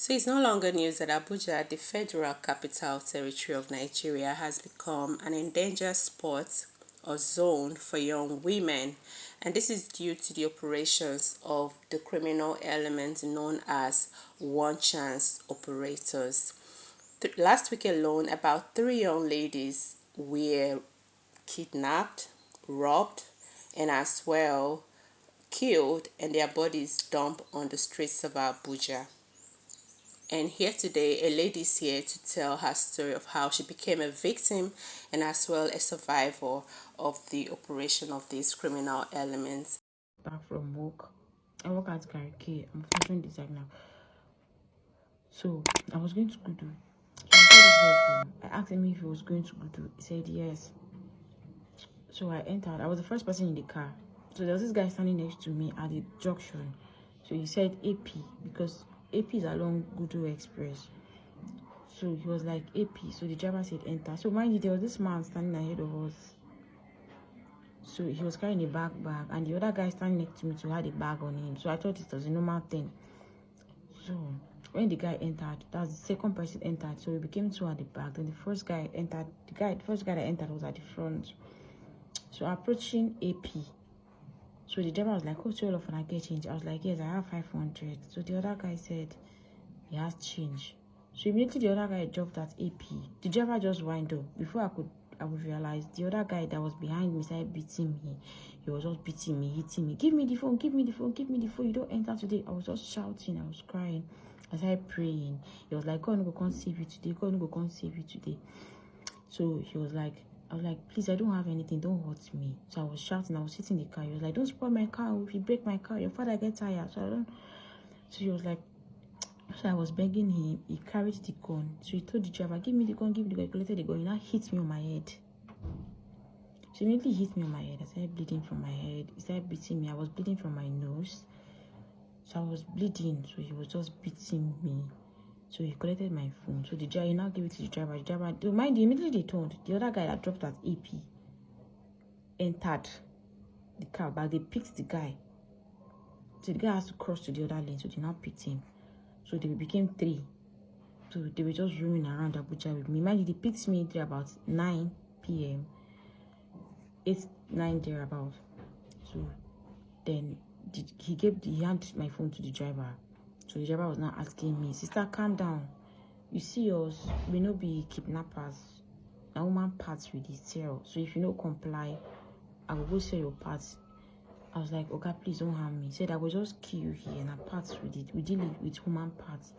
So it's no longer news that Abuja, the federal capital territory of Nigeria, has become an endangered spot or zone for young women. And this is due to the operations of the criminal element known as one chance operators. Last week alone, about three young ladies were kidnapped, robbed, and as well killed, and their bodies dumped on the streets of Abuja. And here today, a lady is here to tell her story of how she became a victim and as well a survivor of the operation of these criminal elements. Back from work. I work at Gariki. I'm a fashion designer. So I was going to Gudu. So I called this guy from. I asked him if he was going to Gudu. He said yes. So I entered. I was the first person in the car. So there was this guy standing next to me at the junction. So he said AP because AP is along Gudu Express. So he was like AP. So the driver said enter. So mind you, there was this man standing ahead of us. So he was carrying a bag, and the other guy standing next to me to had a bag on him. So I thought it was a normal thing. So when the guy entered, that's the second person entered. So we became two at the back. Then the first guy entered. The first guy that entered was at the front. So approaching AP. So the driver was like, "Oh, 12 and I get change." I was like, "Yes, I have 500." So the other guy said he has change. So immediately the other guy dropped at AP. The driver just wind up. Before I would realize the other guy that was behind me started beating me. He was just beating me, hitting me. "Give me the phone, give me the phone, give me the phone. You don't enter today." I was just shouting, I was crying. I started praying. He was like, "God no go come save you today. God no go come save you today." So I was like, "Please, I don't have anything. Don't hurt me." So I was shouting. I was sitting in the car. He was like, "Don't spoil my car. If you break my car, your father get tired." So I don't. So he was like, so I was begging him. He carried the gun. So he told the driver, "Give me the gun, give me the gun." He collected the gun. He now hit me on my head. So immediately hit me on my head. I started bleeding from my head. He started beating me. I was bleeding from my nose. So I was bleeding. So he was just beating me. So he collected my phone. So the driver, he now gave it to the driver. The driver, mind you, immediately they turned. The other guy that dropped at AP entered the car back. They picked the guy. So the guy has to cross to the other lane. So they now picked him. So they became three. So they were just roaming around Abuja with me. Mind you, they picked me there about 9 p.m. 8, 9 thereabout. So then he handed my phone to the driver. So the driver was now asking me, "Sister, calm down. You see us, we no be kidnappers. Na woman parts with the sell. So if you no comply, I will go sell your parts." I was like, "Okay, please don't harm me." He said, "I will just kill you here and I parts with it. We deal with woman parts."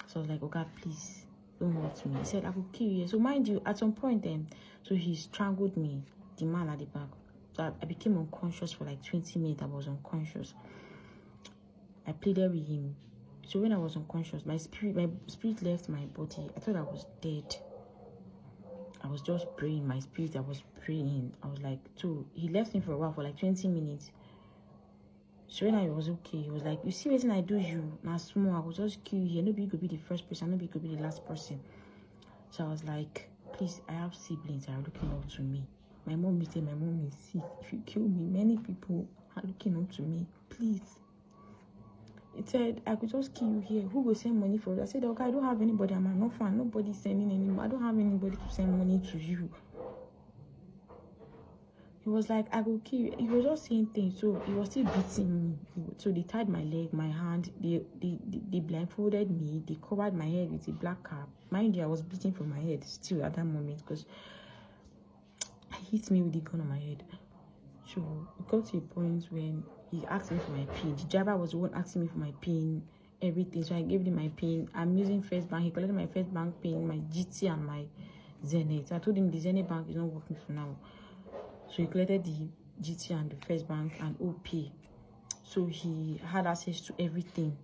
So I was like, "Okay, please don't hurt me." He said, "I will kill you." So mind you, at some point then, so he strangled me, the man at the back. So I became unconscious for like 20 minutes. I was unconscious. I pleaded with him. So when I was unconscious, my spirit left my body. I thought I was dead. I was just praying. My spirit, I was praying. I was like, so he left me for a while, for like 20 minutes. So when I was okay, he was like, "You see what I do you? Now small, I was just kill you here. Nobody could be the first person, nobody could be the last person." So I was like, "Please, I have siblings that are looking up to me. My mom is there, my mom is sick. If you kill me, many people are looking up to me. Please." It said, "I could just kill you here. Who will send money for it?" I said, "Okay, I don't have anybody. I'm an orphan. Nobody's sending any money. I don't have anybody to send money to you." He was like, "I will kill you." He was just saying things. So he was still beating me. So they tied my leg, my hand. They blindfolded me. They covered my head with a black cap. Mind you, I was bleeding from my head still at that moment because he hit me with the gun on my head. So it got to a point when he asked me for my PIN. The driver was the one asking me for my PIN, everything. So I gave him my PIN. I'm using First Bank. He collected my First Bank PIN, my GT, and my Zenith. I told him the Zenith Bank is not working for now. So he collected the GT and the First Bank and OP. So he had access to everything.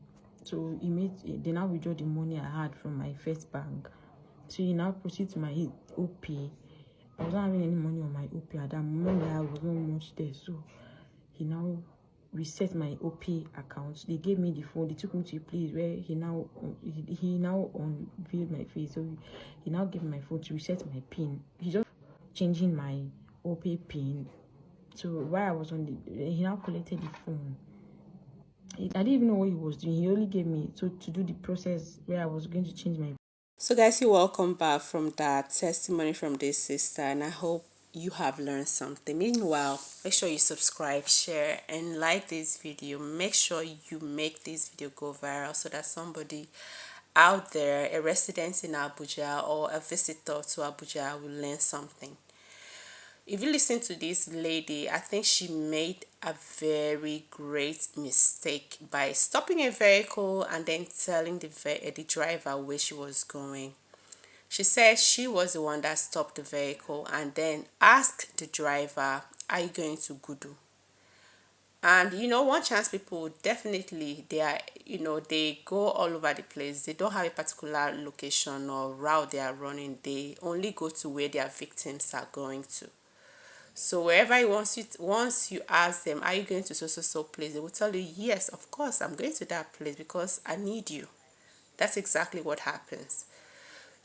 So they now withdraw the money I had from my First Bank. So he now proceeded to my OP. I wasn't having any money on my OP at that moment. I was not much there. So he now reset my OP account. They gave me the phone. They took me to a place where he now unveiled my face. So he now gave me my phone to reset my PIN. He just changing my OP PIN. So while I was on he now collected the phone. I didn't even know what he was doing. He only gave me to do the process where I was going to change my. So, guys, you welcome back from that testimony from this sister, and I hope you have learned something. Meanwhile, make sure you subscribe, share, and like this video. Make sure you make this video go viral so that somebody out there, a resident in Abuja or a visitor to Abuja, will learn something. If you listen to this lady, I think she made a very great mistake by stopping a vehicle and then telling the driver where she was going. She said she was the one that stopped the vehicle and then asked the driver, "Are you going to Gudu?" And one chance people definitely they are, they go all over the place. They don't have a particular location or route they are running. They only go to where their victims are going to. So wherever he wants you, once you ask them, "Are you going to so place?" they will tell you, "Yes, of course, I'm going to that place because I need you." That's exactly what happens.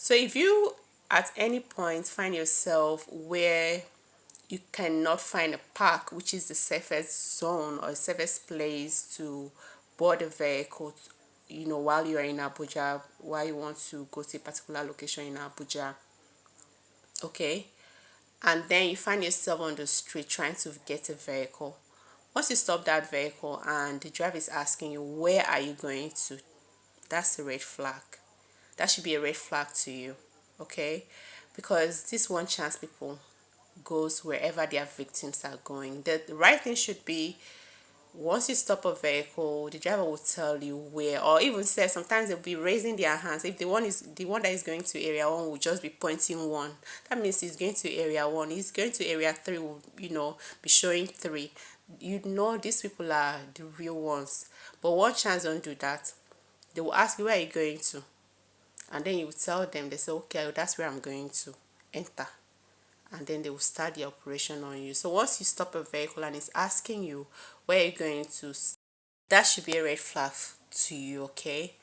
So if you at any point find yourself where you cannot find a park, which is the safest zone or safest place to board a vehicle, while you are in Abuja, while you want to go to a particular location in Abuja, okay, and then you find yourself on the street trying to get a vehicle. Once you stop that vehicle and the driver is asking you, "Where are you going to?" that's a red flag. That should be a red flag to you, okay? Because this one chance people goes wherever their victims are going. The right thing should be, once you stop a vehicle, the driver will tell you where, or even say sometimes they'll be raising their hands. If the one that is going to area 1 will just be pointing 1, that means he's going to area 1. He's going to area 3 will be showing 3. These people are the real ones. But one chance don't do that. They will ask you, "Where are you going to?" And then you tell them. They say, "Okay, that's where I'm going to." Enter. And then they will start the operation on you. So once you stop a vehicle and it's asking you, "Where are you going to?" that should be a red flag to you, okay?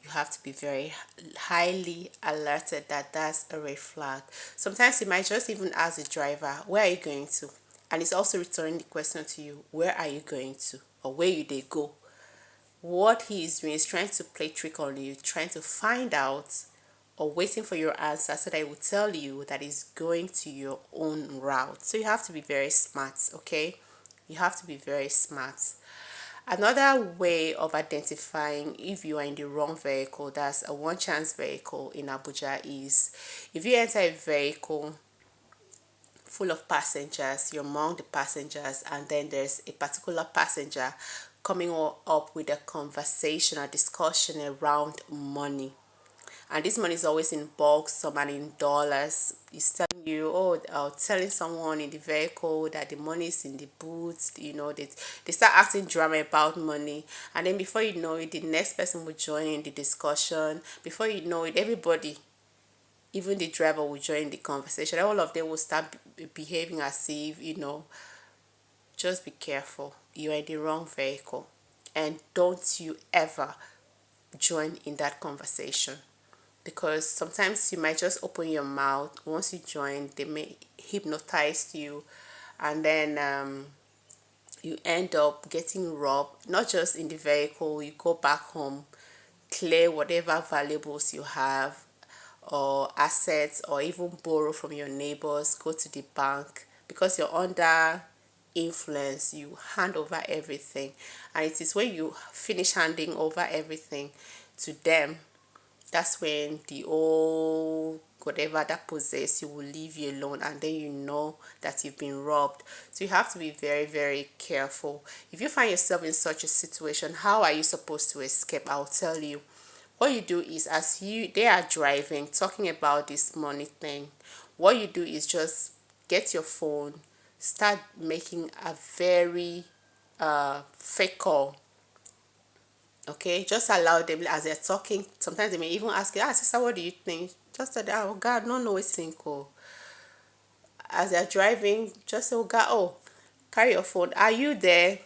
You have to be very highly alerted that that's a red flag. Sometimes you might just even ask the driver, "Where are you going to?" And it's also returning the question to you, "Where are you going to?" or "Where you they go?" What he is doing is trying to play trick on you, trying to find out or waiting for your answer so that it will tell you that it's going to your own route. So you have to be very smart, okay? You have to be very smart. Another way of identifying if you are in the wrong vehicle, that's a one chance vehicle in Abuja, is if you enter a vehicle full of passengers, you're among the passengers, and then there's a particular passenger coming up with a conversation, a discussion around money. And this money is always in bulk, some are in dollars. He's telling you, telling someone in the vehicle that the money is in the boots. They start acting drama about money, and then before you know it, the next person will join in the discussion. Before you know it, everybody, even the driver, will join the conversation. All of them will start behaving as if, just be careful. You're in the wrong vehicle, and don't you ever join in that conversation, because sometimes you might just open your mouth. Once you join, they may hypnotize you, and then you end up getting robbed. Not just in the vehicle, you go back home, clear whatever valuables you have or assets, or even borrow from your neighbors, go to the bank. Because you're under influence, you hand over everything, and it is when you finish handing over everything to them, that's when the old whatever that possess you will leave you alone, and then you know that you've been robbed. So you have to be very, very careful. If you find yourself in such a situation, how are you supposed to escape? I'll tell you. What you do is, as they are driving talking about this money thing, what you do is just get your phone, start making a very fake call. Okay, just allow them as they're talking. Sometimes they may even ask you, "Sister, what do you think?" Just say, "Oh God, no, no, it's think." Oh, as they're driving, just say, "Oh God, oh, carry your phone. Are you there?"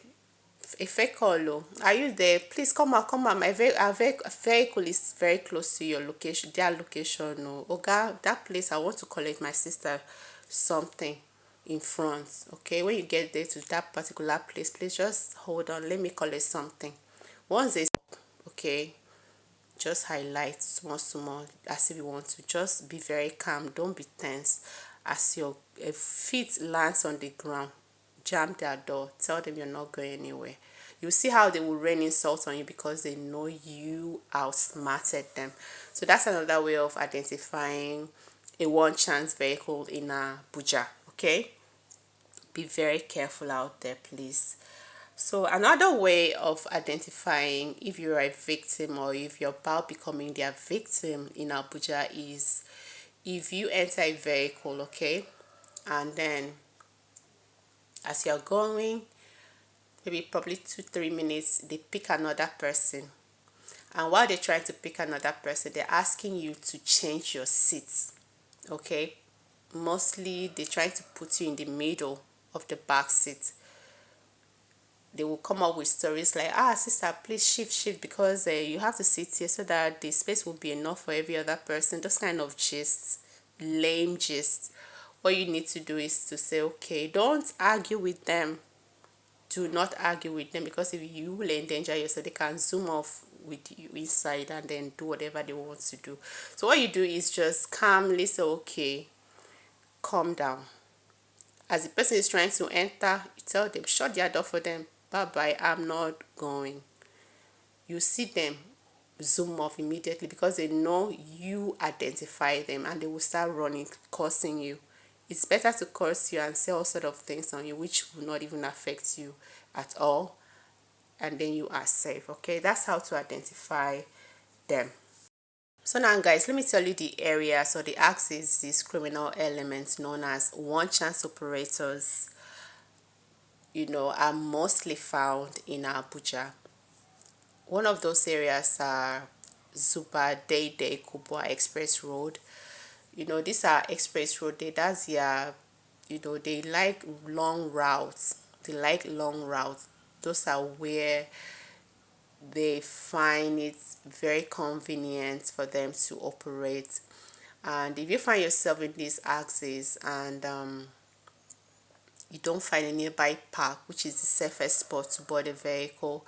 A fake call. Oh, "Are you there? Please come out, come out. Our vehicle is very close to your location, their location. Oh God, that place, I want to collect my sister something in front. Okay, when you get there to that particular place, please just hold on. Let me collect something." Once they stop, okay, just highlight small small as if you want to. Just be very calm, don't be tense. As your feet lands on the ground, jam their door, tell them you're not going anywhere. You see how they will rain insults on you because they know you outsmarted them. So that's another way of identifying a one chance vehicle in Abuja. Okay, be very careful out there, please. So another way of identifying if you're a victim or if you're about becoming their victim in Abuja is if you enter a vehicle, okay, and then as you're going, maybe probably 2-3 minutes, they pick another person. And while they're trying to pick another person, they're asking you to change your seats, okay? Mostly they're trying to put you in the middle of the back seat. They will come up with stories like, sister, please shift because you have to sit here so that the space will be enough for every other person. Those kind of gists, lame gists. What you need to do is to say, okay, don't argue with them. Do not argue with them, because if you will endanger yourself, they can zoom off with you inside and then do whatever they want to do. So what you do is just calmly say, okay, calm down. As the person is trying to enter, you tell them, shut their door for them. Bye bye, I'm not going. You see them zoom off immediately because they know you identify them, and they will start running, cursing you. It's better to curse you and say all sort of things on you which will not even affect you at all, and then you are safe. Okay, that's how to identify them. So now guys, let me tell you the areas or the axis these criminal elements known as one chance operators are mostly found in Abuja. One of those areas are Zuba Dede Kubwa Express Road. These are express road. That's their, they like long routes. They like long routes. Those are where they find it very convenient for them to operate. And if you find yourself in this axis and you don't find a nearby park, which is the safest spot to board a vehicle,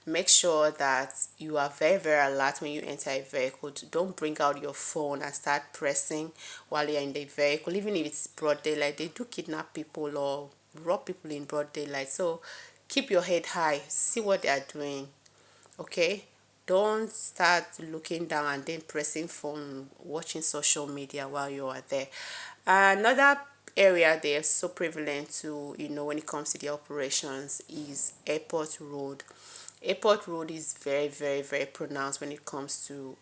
make sure that you are very, very alert when you enter a vehicle. Don't bring out your phone and start pressing while you're in the vehicle. Even if it's broad daylight, they do kidnap people or rob people in broad daylight. So keep your head high, see what they are doing. Okay, don't start looking down and then pressing phone, watching social media while you are there. Another area they are so prevalent to, when it comes to the operations, is Airport Road. Airport Road is very, very, very pronounced when it comes to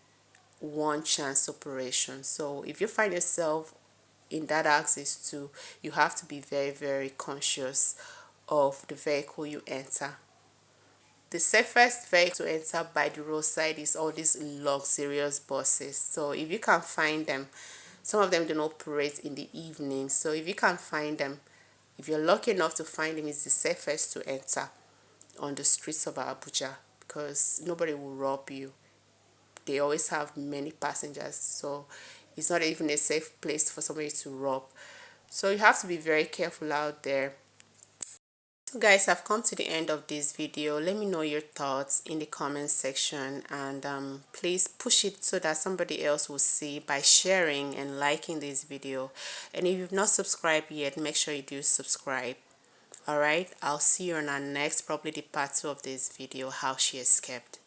one chance operation. So if you find yourself in that axis too, you have to be very, very conscious of the vehicle you enter. The safest vehicle to enter by the roadside is all these luxurious buses. So if you can find them, some of them don't operate in the evening. So if you can find them, if you're lucky enough to find them, it's the safest to enter on the streets of Abuja, because nobody will rob you. They always have many passengers, so it's not even a safe place for somebody to rob. So you have to be very careful out there. So guys, I've come to the end of this video. Let me know your thoughts in the comment section, and please push it so that somebody else will see by sharing and liking this video. And if you've not subscribed yet, make sure you do subscribe. Alright, I'll see you on our next, probably the part 2 of this video, how she escaped.